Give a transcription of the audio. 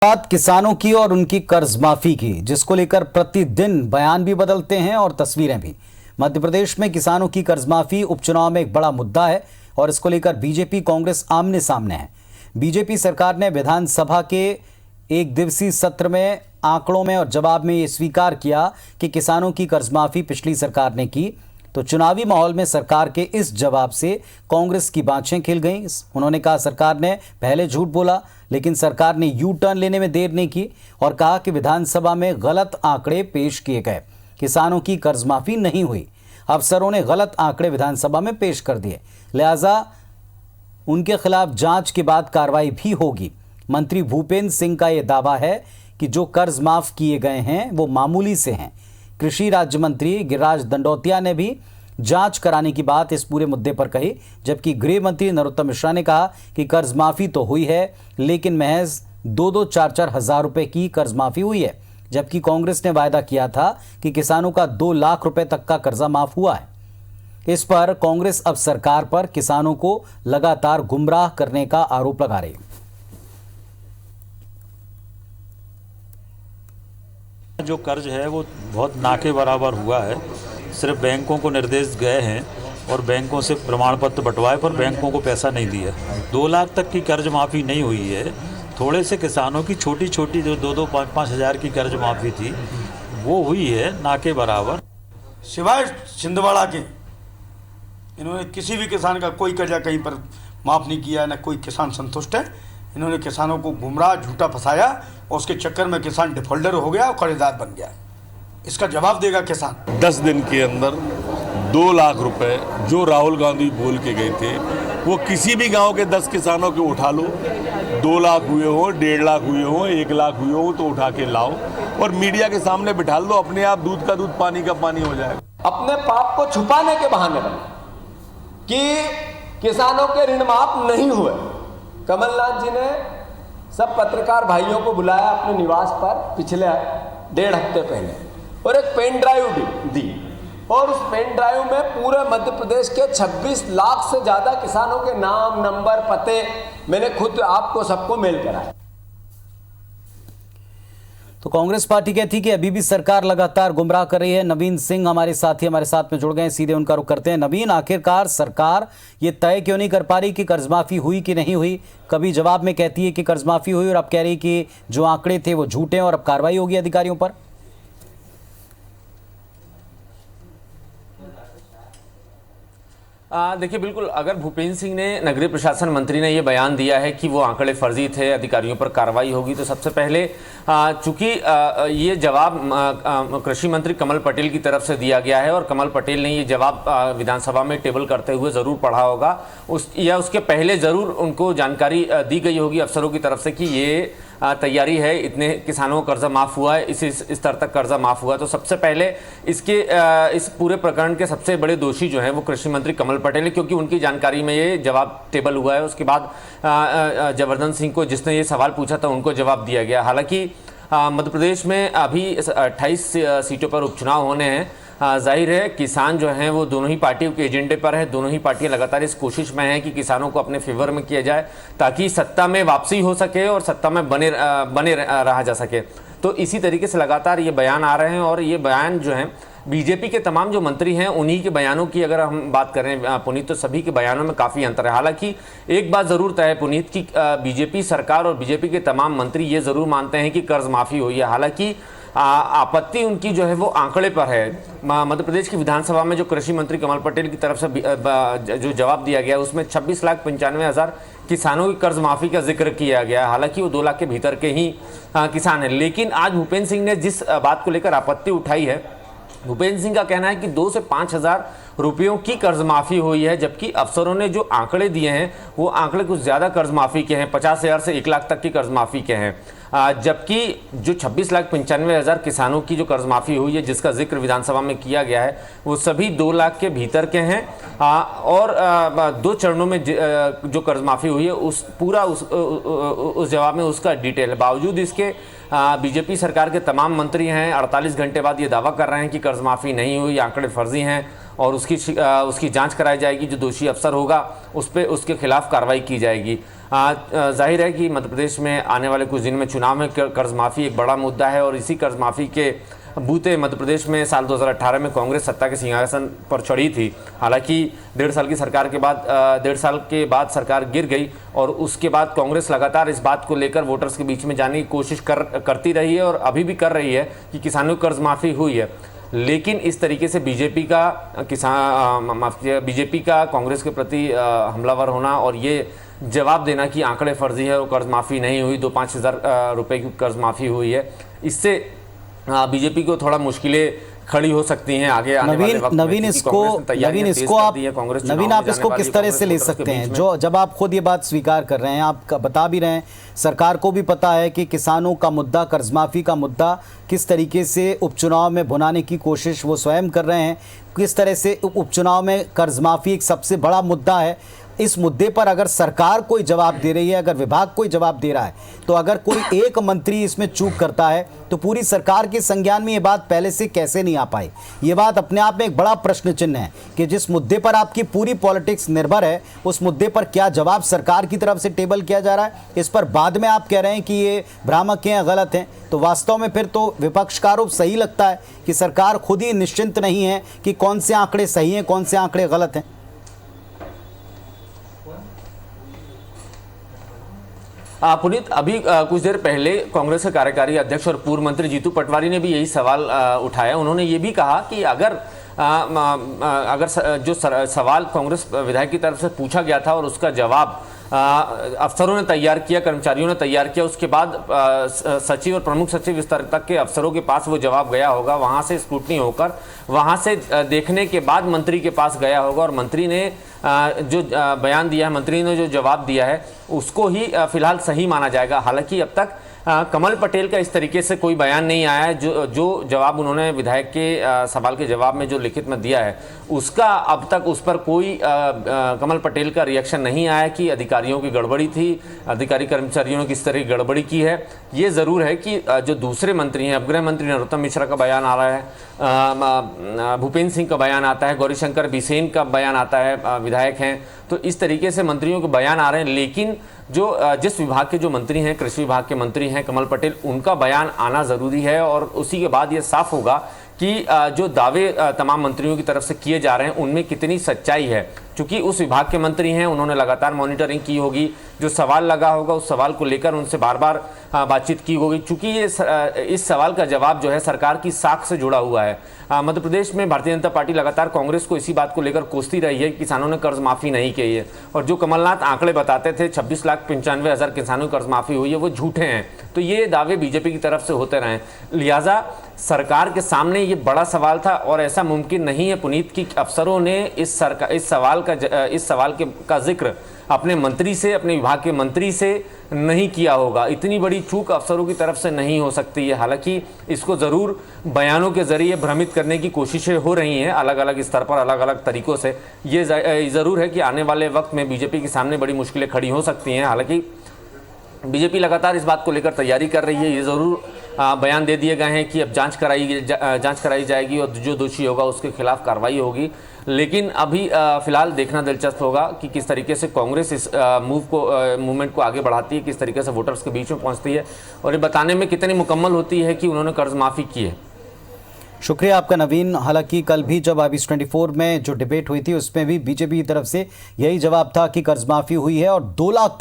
बात किसानों की और उनकी कर्ज माफी की, जिसको लेकर प्रतिदिन बयान भी बदलते हैं और तस्वीरें भी। मध्य प्रदेश में किसानों की कर्ज माफी उपचुनाव में एक बड़ा मुद्दा है और इसको लेकर बीजेपी कांग्रेस आमने सामने है। बीजेपी सरकार ने विधानसभा के एक दिवसीय सत्र में आंकड़ों में और जवाब में ये स्वीकार किया कि किसानों की कर्ज माफी पिछली सरकार ने की। तो चुनावी माहौल में सरकार के इस जवाब से कांग्रेस की बाँछें खिल गईं। उन्होंने कहा सरकार ने पहले झूठ बोला, लेकिन सरकार ने यू टर्न लेने में देर नहीं की और कहा कि विधानसभा में गलत आंकड़े पेश किए गए, किसानों की कर्ज माफी नहीं हुई। अफसरों ने गलत आंकड़े विधानसभा में पेश कर दिए, लिहाजा उनके खिलाफ जांच के बाद कार्रवाई भी होगी। मंत्री भूपेंद्र सिंह का यह दावा है कि जो कर्ज माफ किए गए हैं वो मामूली से हैं। कृषि राज्य मंत्री गिरिराज दंडोतिया ने भी जांच कराने की बात इस पूरे मुद्दे पर कही, जबकि गृह मंत्री नरोत्तम मिश्रा ने कहा कि कर्ज माफी तो हुई है, लेकिन महज 2-4 हजार रुपए की कर्ज माफी हुई है, जबकि कांग्रेस ने वायदा किया था कि किसानों का 2 लाख रुपए तक का कर्जा माफ हुआ है। इस पर कांग्रेस अब सरकार पर किसानों को लगातार गुमराह करने का आरोप लगा रही है। जो कर्ज है वो बहुत ना के बराबर हुआ है। सिर्फ बैंकों को निर्देश गए हैं और बैंकों से प्रमाण पत्र बंटवाए, पर बैंकों को पैसा नहीं दिया। 2 लाख तक की कर्ज माफ़ी नहीं हुई है। थोड़े से किसानों की छोटी छोटी जो 2-5 हज़ार की कर्ज माफ़ी थी वो हुई है, ना के बराबर। सिवाय छिंदवाड़ा के इन्होंने किसी भी किसान का कोई कर्जा कहीं पर माफ़ नहीं किया, न कोई किसान संतुष्ट है। इन्होंने किसानों को गुमराह झूठा फंसाया और उसके चक्कर में किसान डिफॉल्टर हो गया और कर्जदार बन गया। इसका जवाब देगा किसान। 10 दिन के अंदर 2 लाख रुपए जो राहुल गांधी बोल के गए थे वो किसी भी गांव के 10 किसानों के उठा लो। 2 लाख हुए हो, 1.5 लाख हुए हो, 1 लाख हुए हो तो उठा के लाओ और मीडिया के सामने बिठा लो। अपने आप दूध का दूध पानी का पानी हो जाएगा। अपने पाप को छुपाने के बहाने बने कि किसानों के ऋण माफ नहीं हुए। कमलनाथ जी ने सब पत्रकार भाइयों को बुलाया अपने निवास पर पिछले 1.5 हफ्ते पहले और एक पेन ड्राइव दी और उस पेन ड्राइव में पूरे मध्य प्रदेश के 26 लाख से ज़्यादा किसानों के नाम, नंबर, पते मैंने खुद आपको सबको मेल कराए। तो कांग्रेस पार्टी कहती कि अभी भी सरकार लगातार गुमराह कर रही है। नवीन सिंह हमारे साथ में जुड़ गए हैं, सीधे उनका रुख करते हैं। नवीन, आखिरकार सरकार ये तय क्यों नहीं कर पा रही कि कर्जमाफी हुई कि नहीं हुई? कभी जवाब में कहती है कि कर्जमाफी हुई और अब कह रही कि जो आंकड़े थे वो झूठे हैं और अब कार्रवाई होगी अधिकारियों पर। देखिए, बिल्कुल, अगर भूपेंद्र सिंह ने, नगरीय प्रशासन मंत्री ने ये बयान दिया है कि वो आंकड़े फर्जी थे, अधिकारियों पर कार्रवाई होगी, तो सबसे पहले चूंकि ये जवाब कृषि मंत्री कमल पटेल की तरफ से दिया गया है और कमल पटेल ने ये जवाब विधानसभा में टेबल करते हुए ज़रूर पढ़ा होगा, उसके पहले ज़रूर उनको जानकारी दी गई होगी अफसरों की तरफ से कि ये तैयारी है, इतने किसानों का कर्जा माफ़ हुआ है, इस स्तर तक कर्जा माफ़ हुआ है। तो सबसे पहले इस पूरे प्रकरण के सबसे बड़े दोषी जो हैं वो कृषि मंत्री कमल पटेल है, क्योंकि उनकी जानकारी में ये जवाब टेबल हुआ है। उसके बाद जयवर्धन सिंह को, जिसने ये सवाल पूछा था, उनको जवाब दिया गया। हालांकि मध्य प्रदेश में अभी 28 सीटों पर उपचुनाव होने हैं। जाहिर है किसान जो हैं वो दोनों ही पार्टियों के एजेंडे पर है। दोनों ही पार्टियां लगातार इस कोशिश में हैं कि किसानों को अपने फेवर में किया जाए ताकि सत्ता में वापसी हो सके और सत्ता में बने रहा जा सके। तो इसी तरीके से लगातार ये बयान आ रहे हैं और ये बयान जो हैं बीजेपी के तमाम जो मंत्री हैं उन्हीं के बयानों की अगर हम बात करें पुनीत, तो सभी के बयानों में काफ़ी अंतर है। हालांकि एक बात ज़रूर तय है पुनीत की बीजेपी सरकार और बीजेपी के तमाम मंत्री ये ज़रूर मानते हैं कि कर्ज माफ़ी हुई है। हालांकि आपत्ति उनकी जो है वो आंकड़े पर है। मध्य प्रदेश की विधानसभा में जो कृषि मंत्री कमल पटेल की तरफ से जो जवाब दिया गया उसमें 26,95,000 किसानों की कर्ज माफ़ी का जिक्र किया गया। हालांकि वो 2 लाख के भीतर के ही किसान हैं। लेकिन आज भूपेंद्र सिंह ने जिस बात को लेकर आपत्ति उठाई है, भूपेंद्र सिंह का कहना है कि 2 से 5 हज़ार रुपयों की कर्ज माफ़ी हुई है, जबकि अफसरों ने जो आंकड़े दिए हैं वो आंकड़े कुछ ज़्यादा कर्ज माफ़ी के हैं, 50,000 से 1 लाख तक की कर्ज माफ़ी के हैं। जबकि जो 26,95,000 किसानों की जो कर्ज माफ़ी हुई है जिसका जिक्र विधानसभा में किया गया है वो सभी 2 लाख के भीतर के हैं और 2 चरणों में जो कर्ज माफ़ी हुई है उस जवाब में उसका डिटेल है। बावजूद इसके बीजेपी सरकार के तमाम मंत्री हैं 48 घंटे बाद ये दावा कर रहे हैं कि कर्ज माफ़ी नहीं हुई, आंकड़े फर्जी हैं और उसकी जांच कराई जाएगी। जो दोषी अफसर होगा उस पर उसके खिलाफ कार्रवाई की जाएगी। जाहिर है कि मध्य प्रदेश में आने वाले कुछ दिन में चुनाव में कर्ज माफ़ी एक बड़ा मुद्दा है और इसी कर्ज माफ़ी के बूते मध्य प्रदेश में साल 2018 में कांग्रेस सत्ता के सिंहासन पर चढ़ी थी। हालांकि 1.5 साल के बाद सरकार गिर गई और उसके बाद कांग्रेस लगातार इस बात को लेकर वोटर्स के बीच में जाने की कोशिश करती रही है और अभी भी कर रही है कि किसानों की कर्ज माफ़ी हुई है। लेकिन इस तरीके से बीजेपी का कांग्रेस के प्रति हमलावर होना और ये जवाब देना कि आंकड़े फर्जी है और कर्ज माफ़ी नहीं हुई, 2-5 हज़ार रुपये की कर्ज माफ़ी हुई है, इससे बीजेपी को थोड़ा मुश्किलें खड़ी हो सकती हैं आगे आने वाले वक्त में। नवीन आप इसको किस तरह से ले सकते हैं? जो जब आप खुद ये बात स्वीकार कर रहे हैं, आप बता भी रहे हैं, सरकार को भी पता है कि किसानों का मुद्दा, कर्ज माफी का मुद्दा किस तरीके से उपचुनाव में भुनाने की कोशिश वो स्वयं कर रहे हैं, किस तरह से उपचुनाव में कर्ज माफी एक सबसे बड़ा मुद्दा है। इस मुद्दे पर अगर सरकार कोई जवाब दे रही है, अगर विभाग कोई जवाब दे रहा है, तो अगर कोई एक मंत्री इसमें चूक करता है तो पूरी सरकार के संज्ञान में ये बात पहले से कैसे नहीं आ पाई? ये बात अपने आप में एक बड़ा प्रश्न चिन्ह है कि जिस मुद्दे पर आपकी पूरी पॉलिटिक्स निर्भर है, उस मुद्दे पर क्या जवाब सरकार की तरफ से टेबल किया जा रहा है? इस पर बाद में आप कह रहे हैं कि ये भ्रामक हैं, गलत हैं, तो वास्तव में फिर तो विपक्ष का आरोप सही लगता है कि सरकार खुद ही निश्चिंत नहीं है कि कौन से आंकड़े सही हैं, कौन से आंकड़े गलत हैं। पुनीत, अभी कुछ देर पहले कांग्रेस के कार्यकारी अध्यक्ष और पूर्व मंत्री जीतू पटवारी ने भी यही सवाल उठाया। उन्होंने ये भी कहा कि अगर जो सवाल कांग्रेस विधायक की तरफ से पूछा गया था और उसका जवाब अफसरों ने तैयार किया, कर्मचारियों ने तैयार किया, उसके बाद सचिव और प्रमुख सचिव स्तर तक के अफसरों के पास वो जवाब गया होगा, वहाँ से स्क्रूटनी होकर वहाँ से देखने के बाद मंत्री के पास गया होगा और मंत्री ने जो बयान दिया है, मंत्री ने जो जवाब दिया है, उसको ही फिलहाल सही माना जाएगा। हालांकि अब तक कमल पटेल का इस तरीके से कोई बयान नहीं आया है। जो जवाब उन्होंने विधायक के सवाल के जवाब में जो लिखित में दिया है, उसका अब तक उस पर कोई कमल पटेल का रिएक्शन नहीं आया कि अधिकारियों की गड़बड़ी थी, अधिकारी कर्मचारियों ने किस तरह की गड़बड़ी की है। ये ज़रूर है कि जो दूसरे मंत्री हैं, गृह मंत्री नरोत्तम मिश्रा का बयान आ रहा है, भूपेंद्र सिंह का बयान आता है, गौरीशंकर बिसेन का बयान आता है, विधायक हैं, तो इस तरीके से मंत्रियों के बयान आ रहे हैं। लेकिन जिस विभाग के जो मंत्री हैं, कृषि विभाग के मंत्री हैं कमल पटेल, उनका बयान आना ज़रूरी है और उसी के बाद ये साफ होगा कि जो दावे तमाम मंत्रियों की तरफ से किए जा रहे हैं उनमें कितनी सच्चाई है। क्योंकि उस विभाग के मंत्री हैं, उन्होंने लगातार मॉनिटरिंग की होगी, जो सवाल लगा होगा उस सवाल को लेकर उनसे बार बार बातचीत की होगी। चूँकि इस सवाल का जवाब जो है सरकार की साख से जुड़ा हुआ है। मध्य प्रदेश में भारतीय जनता पार्टी लगातार कांग्रेस को इसी बात को लेकर कोसती रही है कि किसानों ने कर्ज माफ़ी नहीं की है, और जो कमलनाथ आंकड़े बताते थे 26,95,000 किसानों की कर्ज माफ़ी हुई है, वो झूठे हैं। तो ये दावे बीजेपी की तरफ से होते रहे, लिहाजा सरकार के सामने ये बड़ा सवाल था और ऐसा मुमकिन नहीं है पुनीत कि अफसरों ने इस सवाल का जिक्र अपने मंत्री से, अपने विभाग के मंत्री से नहीं किया होगा। इतनी बड़ी चूक अफसरों की तरफ से नहीं हो सकती है। हालांकि इसको ज़रूर बयानों के जरिए भ्रमित करने की कोशिशें हो रही हैं अलग अलग स्तर पर, अलग अलग तरीक़ों से। ये ज़रूर है कि आने वाले वक्त में बीजेपी के सामने बड़ी मुश्किलें खड़ी हो सकती हैं। हालांकि बीजेपी लगातार इस बात को लेकर तैयारी कर रही है। ये ज़रूर बयान दे दिए गए हैं कि अब जांच कराई जाएगी और जो दोषी होगा उसके खिलाफ कार्रवाई होगी। लेकिन अभी फिलहाल देखना दिलचस्प होगा कि किस तरीके से कांग्रेस इस मूवमेंट को आगे बढ़ाती है, किस तरीके से वोटर्स के बीच में पहुंचती है और ये बताने में कितनी मुकम्मल होती है कि उन्होंने कर्ज माफ़ी की है। शुक्रिया आपका नवीन। हालांकि कल भी जब IBS 24 में जो डिबेट हुई थी उसमें भी बीजेपी की तरफ से यही जवाब था कि कर्ज माफ़ी हुई है और 2 लाख तक